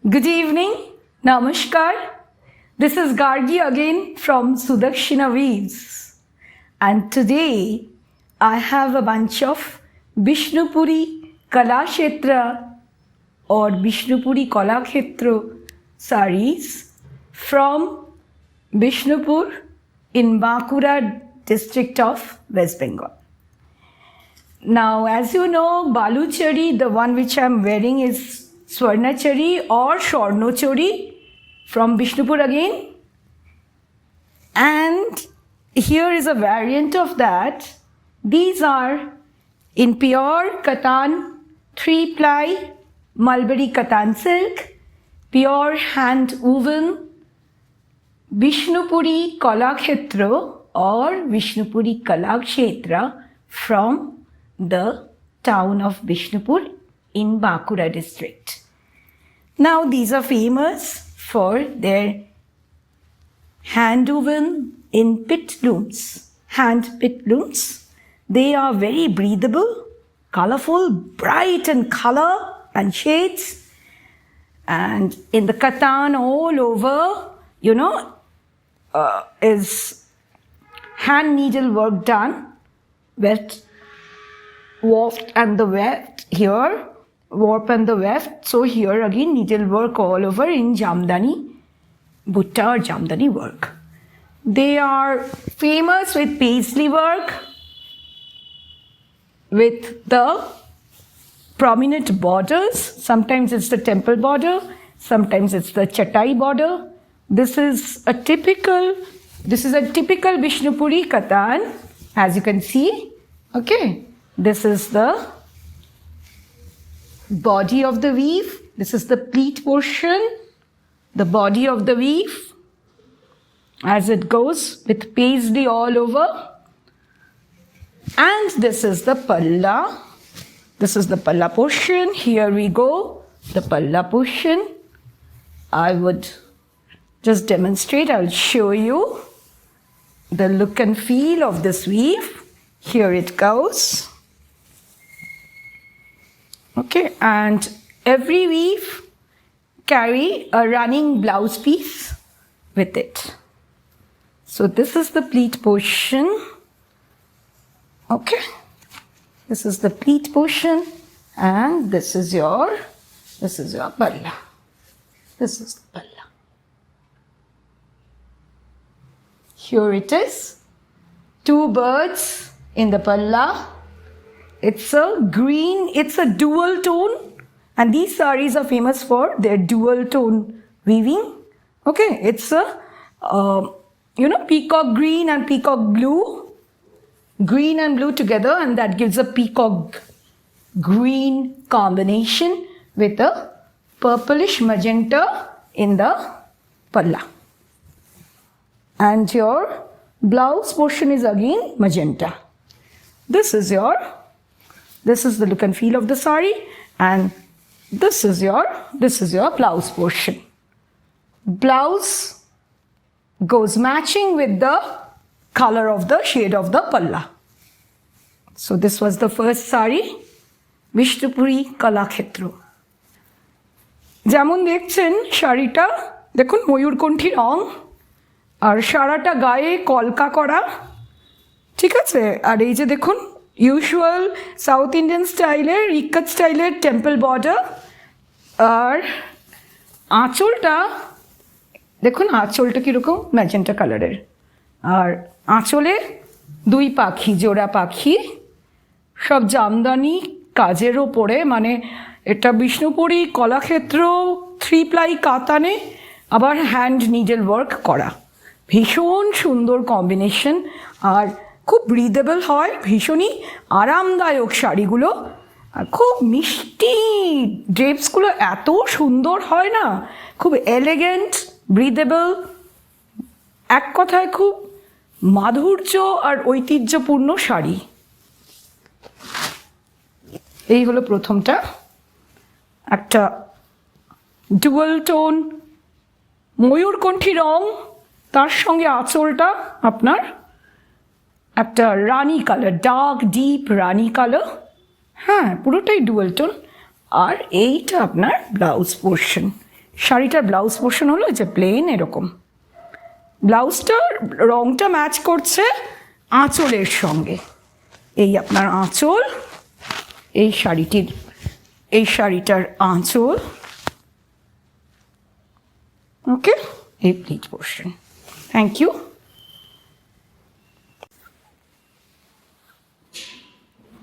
Good evening, Namaskar. This is Gargi again from Sudakshina Weaves. And today I have a bunch of Vishnupuri Kalakshetra or Vishnupuri Kalakhetra sarees from Bishnupur in Bankura district of West Bengal. Now, as you know, Baluchari, the one which I am wearing is Swarnachari or Swarnochari from Bishnupur again. And here is a variant of that. These are in pure Katan, 3-ply, Mulberry Katan silk, pure hand woven, Vishnupuri Kalakhetra or Vishnupuri Kalakshetra from the town of Bishnupur in Bankura district. Now these are famous for their hand woven in pit looms, hand pit looms. They are very breathable, colorful, bright in color and shades. And in the katan all over, is hand needle work done with warp and the weft here, warp and the weft. So here again needle work all over in Jamdani, Butta or Jamdani work. They are famous with paisley work, with the prominent borders. Sometimes it's the temple border, sometimes it's the chatai border. This is a typical Vishnupuri Katan, as you can see. Okay, this is the body of the weave. This is the pleat portion, the body of the weave, as it goes with paisley all over. And this is the palla. This is the palla portion. Here we go, the palla portion. I would just demonstrate. I'll show you the look and feel of this weave. Here it goes. Okay, and every weave carry a running blouse piece with it. So this is the pleat portion. Okay, this is the pleat portion, and this is your palla. This is the palla. Here it is, 2 birds in the palla. It's a green, it's a dual tone, and these sarees are famous for their dual tone weaving. Okay, it's a peacock green and peacock blue, green and blue together, and that gives a peacock green combination with a purplish magenta in the palla. And your blouse portion is again magenta. This is the look and feel of the saree, and this is your blouse portion. Blouse goes matching with the color of the shade of the palla. So this was the first saree, Vishnupuri Kalakhetra. যেমন দেখছেন শাড়িটা, দেখুন ময়ূরকণ্ঠী রং আর সারাটা গায়ে কলকা করা, ঠিক আছে। আর এই যে দেখুন ইউজুয়াল সাউথ ইন্ডিয়ান স্টাইলের ইক্কাত স্টাইলের টেম্পল বর্ডার, আর আঁচলটা দেখুন, আঁচলটা কীরকম ম্যাজেন্টা কালারের, আর আঁচলে 2 পাখি, জোড়া পাখি, সব জামদানি কাজের ওপরে, মানে এটা বিষ্ণুপুরি কলাক্ষেত্র 3-ply কাতানে আবার হ্যান্ড নিডল ওয়ার্ক করা। ভীষণ সুন্দর কম্বিনেশন, আর খুব ব্রিদেবল হয়, ভীষণই আরামদায়ক শাড়িগুলো, আর খুব মিষ্টি ড্রেপসগুলো এত সুন্দর হয় না, খুব এলিগেন্ট, ব্রিদেবল, এক কথায় খুব মাধুর্য আর ঐতিহ্যপূর্ণ শাড়ি। এই হলো প্রথমটা, একটা ডুয়াল টোন ময়ূরকণ্ঠী রং, তার সঙ্গে আঁচলটা আপনার একটা রানি কালার, ডার্ক ডিপ রানি কালার, হ্যাঁ পুরোটাই ডুয়াল টোন। আর এইটা আপনার ব্লাউজ পোর্শন, শাড়িটার ব্লাউজ পোর্শন হলো যে প্লেন এরকম, ব্লাউজটার রংটা ম্যাচ করছে আঁচলের সঙ্গে। এই আপনার আঁচল, এই শাড়িটার আঁচল, ওকে, এই pleat portion. Thank you.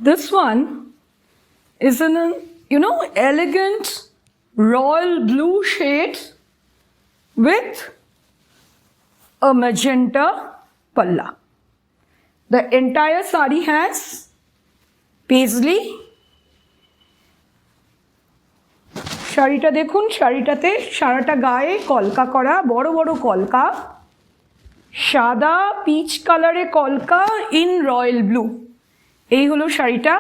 This one is in an, elegant royal blue shade with a magenta palla. The entire sari has paisley. শাড়িটা দেখুন, শাড়িটাতে সারাটা গায়ে কলকা করা, বড় বড় কলকা, সাদা পিচ কালারে কলকা ইন রয়্যাল ব্লু। এই হলো শাড়িটা।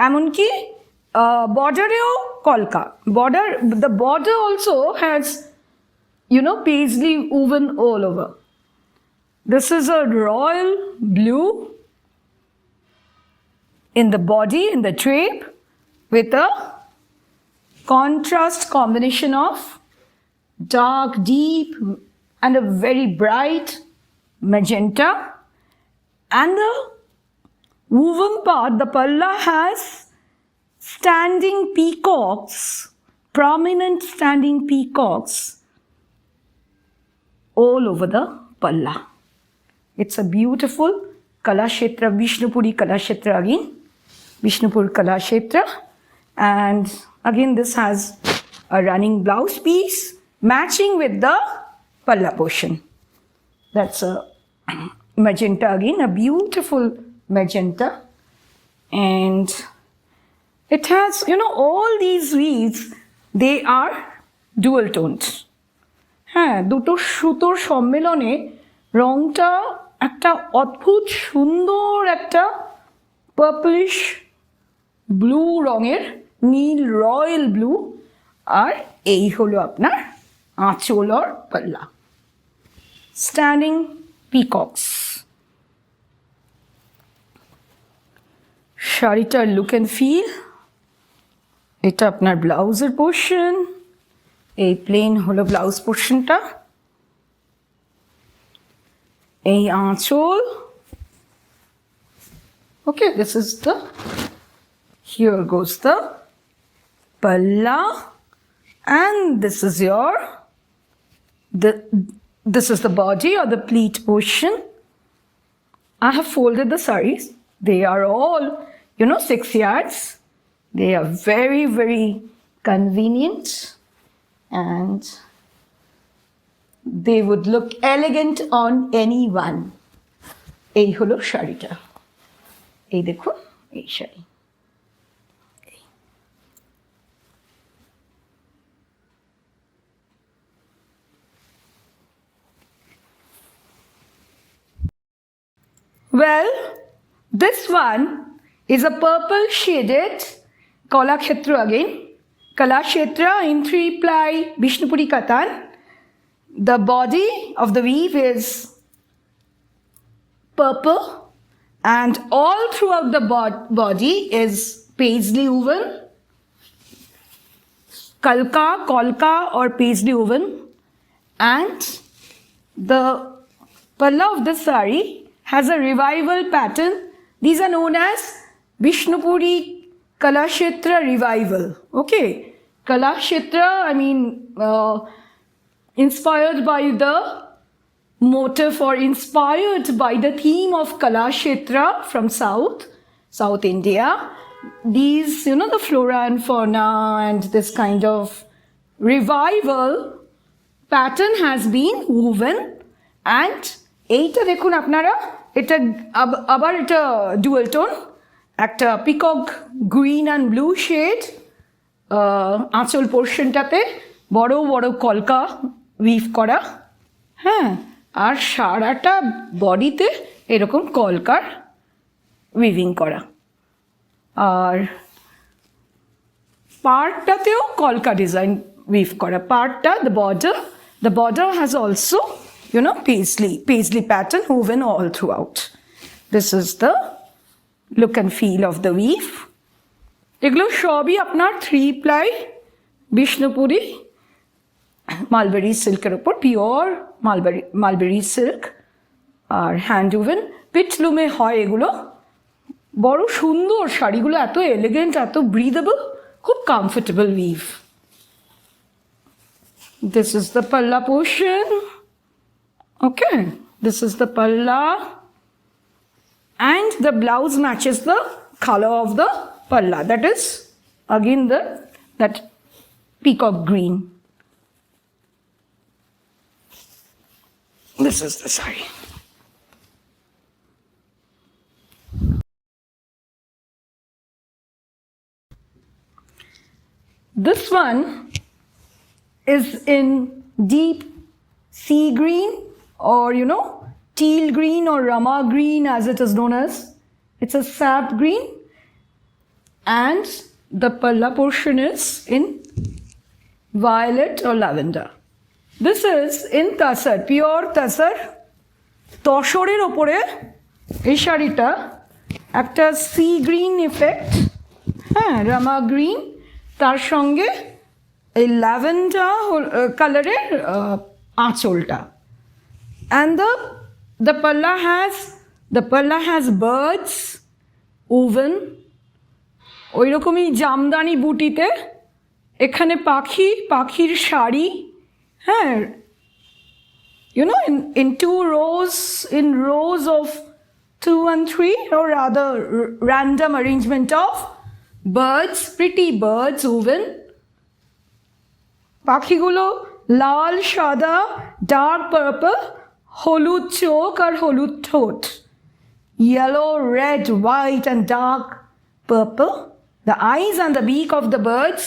এমনকি বর্ডারেও কলকা, the border also has paisley woven all over. This is a royal blue in the body, in the drape, with a contrast combination of dark, deep, and a very bright magenta. And the woven part, the palla, has standing peacocks, prominent standing peacocks all over the palla. It's a beautiful Kalakshetra, Vishnupuri Kalakshetra again, Vishnupur Kalakshetra. And again this has a running blouse piece matching with the palla portion. That's a magenta again, a beautiful magenta. And it has, all these weaves, they are dual toned. হ্যাঁ, দুটো সুতোর সম্মেলনে রংটা একটা অদ্ভুত সুন্দর একটা purplish blue রঙের, নীল রয়্যাল ব্লু। আর এই হলো আপনার আঁচল আর পাল্লা, স্ট্যান্ডিং পিকক্স। শাড়িটার লুক অ্যান্ড ফিল, এটা আপনার ব্লাউজের পোর্শন, এই প্লেন হলো ব্লাউজ পোর্শনটা, এই আঁচল, okay, this is the, here goes the palla, and this is this is the body or the pleat portion. I have folded the sarees. They are all 6 yards. They are very, very convenient, and they would look elegant on anyone. এই হলো শাড়িটা। এই দেখুন, এই sari. Well, this one is a purple shaded Kalakshetra again. Kalakshetra in 3-ply Vishnupuri Katan. The body of the weave is purple, and all throughout the body is paisley woven, kolka or paisley woven, and the palla of the sari has a revival pattern. These are known as Vishnupuri Kalakshetra revival. Okay, Kalakshetra, inspired by the motif or inspired by the theme of Kalakshetra from South India. These, the flora and fauna and this kind of revival pattern has been woven. And এইটা দেখুন আপনারা, এটা আবার এটা dual tone, একটা peacock green and blue shade, আঁচল পোর্শনটাতে বড় বড় কলকা উইভ করা, হ্যাঁ, আর সারাটা বডিতে এরকম কলকার উইভিং করা, আর পার্টটাতেও কলকা ডিজাইন উইভ করা। পার্টটা, the border has also paisley pattern woven all throughout. This is the look and feel of the weave. এগুলো সবই আপনার 3-ply বিষ্ণুপুরি মালবেরি সিল্কের ওপর, পিওর মালবেরি সিল্ক আর হ্যান্ড উভেন, পিটলুমে হয় এগুলো। বড় সুন্দর শাড়িগুলো, এত এলিগেন্ট, এত ব্রিদেবল, খুব comfortable we've. This is the palla portion. Okay, this is the palla, and the blouse matches the color of the palla. That is again that peacock green. This is the saree. This one is in deep sea green, or teal green, or rama green as it is known as. It's a sap green, and the palla portion is in violet or lavender. This is in tasar, pure tasar. তসরের ওপরে এই শাড়িটা একটা sea green effect, হ্যাঁ, রামা green, তার সঙ্গে এই lavender কালারের আঁচলটা। And the palla has birds woven, ওই রকমই জামদানি বুটিতে এখানে পাখির শাড়ি, হ্যাঁ, in rows of 2 and 3, or rather random arrangement of birds, pretty birds woven. পাখিগুলো লাল, সাদা, ডার্ক পার্পল, হলুদ চোখ আর হলুদ ঠোঁট, yellow, red, white and dark purple. The eyes and the beak of the birds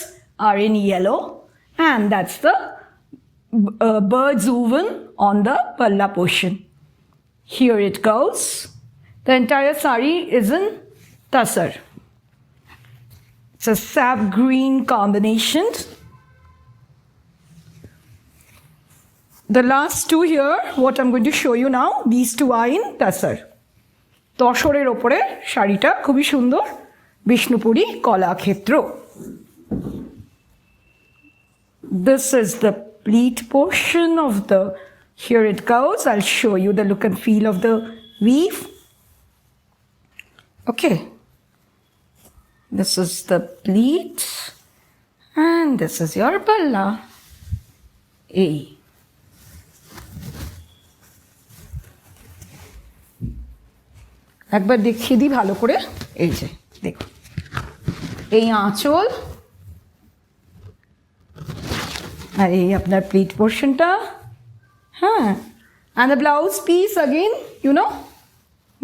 are in yellow, and that's the birds woven on the palla portion. Here it goes. The entire saree is in tasar. It's a sap green combination. The last two here, what I'm going to show you now, these two are in tasar. তসরের ওপরে শাড়িটা খুবই সুন্দর, Bishnupuri Kalakshetra. This is the pleat portion of the, here it goes. I'll show you the look and feel of the weave. Okay, this is the pleat, and this is your palla. এই একবার দেখিয়ে দিই ভালো করে। এই যে দেখুন, এই আঁচল আর এই আপনার প্লিট পোর্শনটা, হ্যাঁ, and the blouse piece again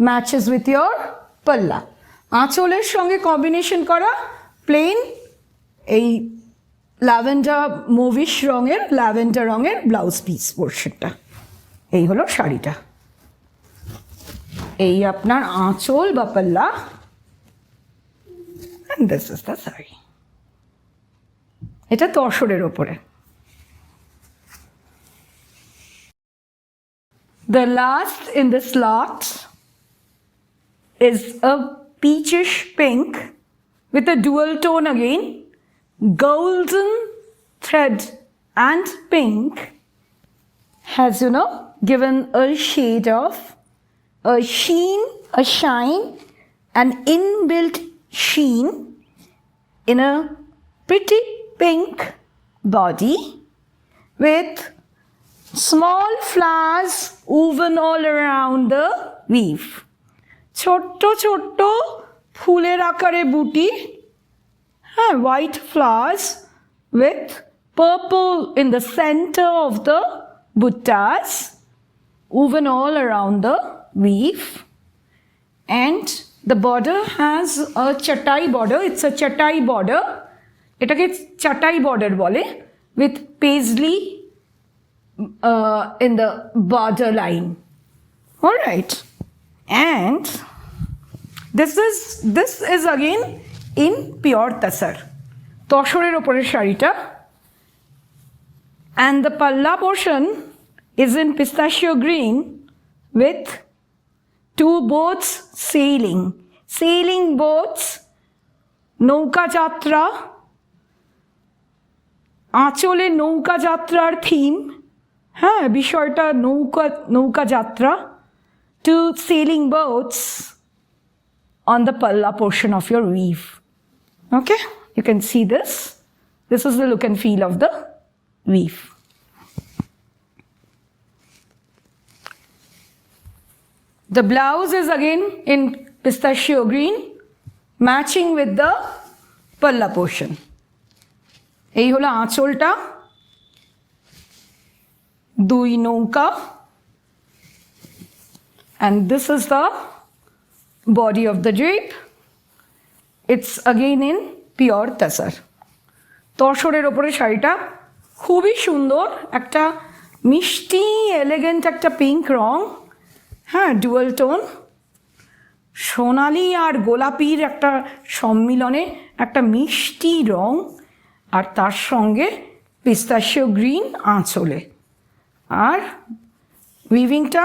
matches with your palla. আঁচলের সঙ্গে কম্বিনেশন করা প্লেন এই ল্যাভেন্ডার রঙের ব্লাউজ পিস পোর্শনটা। এই হলো শাড়িটা, এই আপনার আঁচল বা পাল্লা, and this is the saree. এটা তসরের ওপরে। The last in this lot is a peachish pink with a dual tone again, golden thread and pink has given a shade of a sheen, a shine, an inbuilt sheen in a pretty pink body with small flowers woven all around the weave. ছোট্ট ছোট্ট ফুলের আকারে বুটি, হ্যাঁ, white flowers with purple in the center of the buttas, woven all around the weave. And the border has a chatai border. It's a chatai border. এটাকে chatai border বলে, with paisley in the border line. All right, and this is again in pure tasar, তসরের ওপরের শাড়িটা, and the palla portion is in pistachio green with two boats sailing boats, নৌকা যাত্রা, আঁচলে নৌকা যাত্রার theme, হ্যাঁ বিষয়টা নৌকা যাত্রা, two sailing boats on the palla portion of your weave. Okay, you can see this. This is the look and feel of the weave. The blouse is again in pistachio green, matching with the palla portion. এই হলো আঁচলটা, দুই নৌকা, and this is the body of the drape. It's again in pure তাসার। তসরের ওপরে শাড়িটা খুবই সুন্দর, একটা মিষ্টি এলিগেন্ট একটা পিঙ্ক রং, হ্যাঁ ডুয়াল টোন, সোনালি আর গোলাপির একটা সম্মিলনে একটা মিষ্টি রং, আর তার সঙ্গে পিস্তাশিও গ্রিন আঁচলে। আর উইভিংটা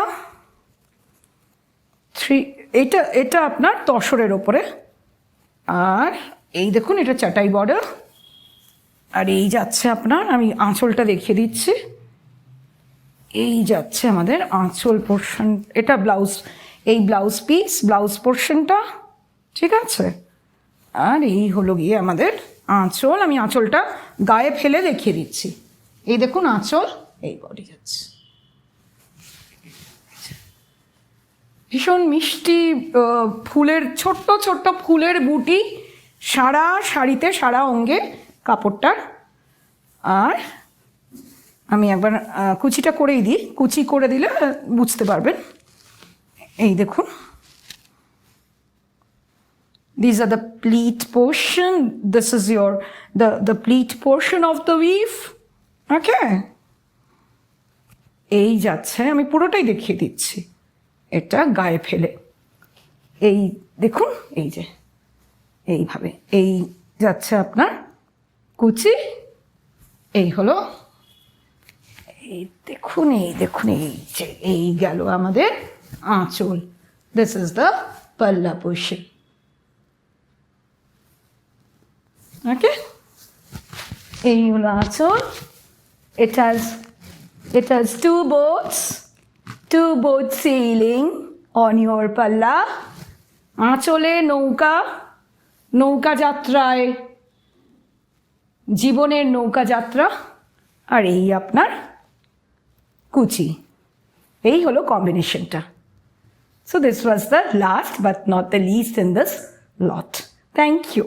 এটা আপনার তসরের ওপরে। আর এই দেখুন এটা চাটাই বর্ডার, আর এই যাচ্ছে আপনার, আমি আঁচলটা দেখিয়ে দিচ্ছি, এই যাচ্ছে আমাদের আঁচল পোর্শন, এটা ব্লাউজ, এই ব্লাউজ পিস, ব্লাউজ পোর্শনটা, ঠিক আছে। আর এই হলো গিয়ে আমাদের আঁচল, আমি আঁচলটা গায়ে ফেলে দেখিয়ে দিচ্ছি, এই দেখুন আঁচল, এই বডি যাচ্ছে। ভীষণ মিষ্টি ফুলের ছোট্ট ছোট্ট ফুলের বুটি সারা শাড়িতে, সারা অঙ্গে কাপড়টার। আর আমি একবার কুচিটা করেই দিই, কুচি করে দিলে বুঝতে পারবেন। এই দেখুন, these are the pleat portion, this is your the pleat portion of the weave, okay? এই যাচ্ছে, আমি পুরোটাই দেখিয়ে দিচ্ছি, এটা গায়ে ফেলে, এই দেখুন, এই যে এইভাবে এই যাচ্ছে আপনার কুচি, এই হলো, এই দেখুন, এই দেখুন, এই যে এই গেল আমাদের আঁচল, দিস ইজ দ্য পাল্লা পোর্শন, ওকে। এই হলো আঁচল, it has two boats sailing on your palla. আঁচলে নৌকা যাত্রায়, জীবনের নৌকা যাত্রা, আর এই আপনার কুচি, এই হলো কম্বিনেশনটা। So this was the last but not the least in this lot. Thank you.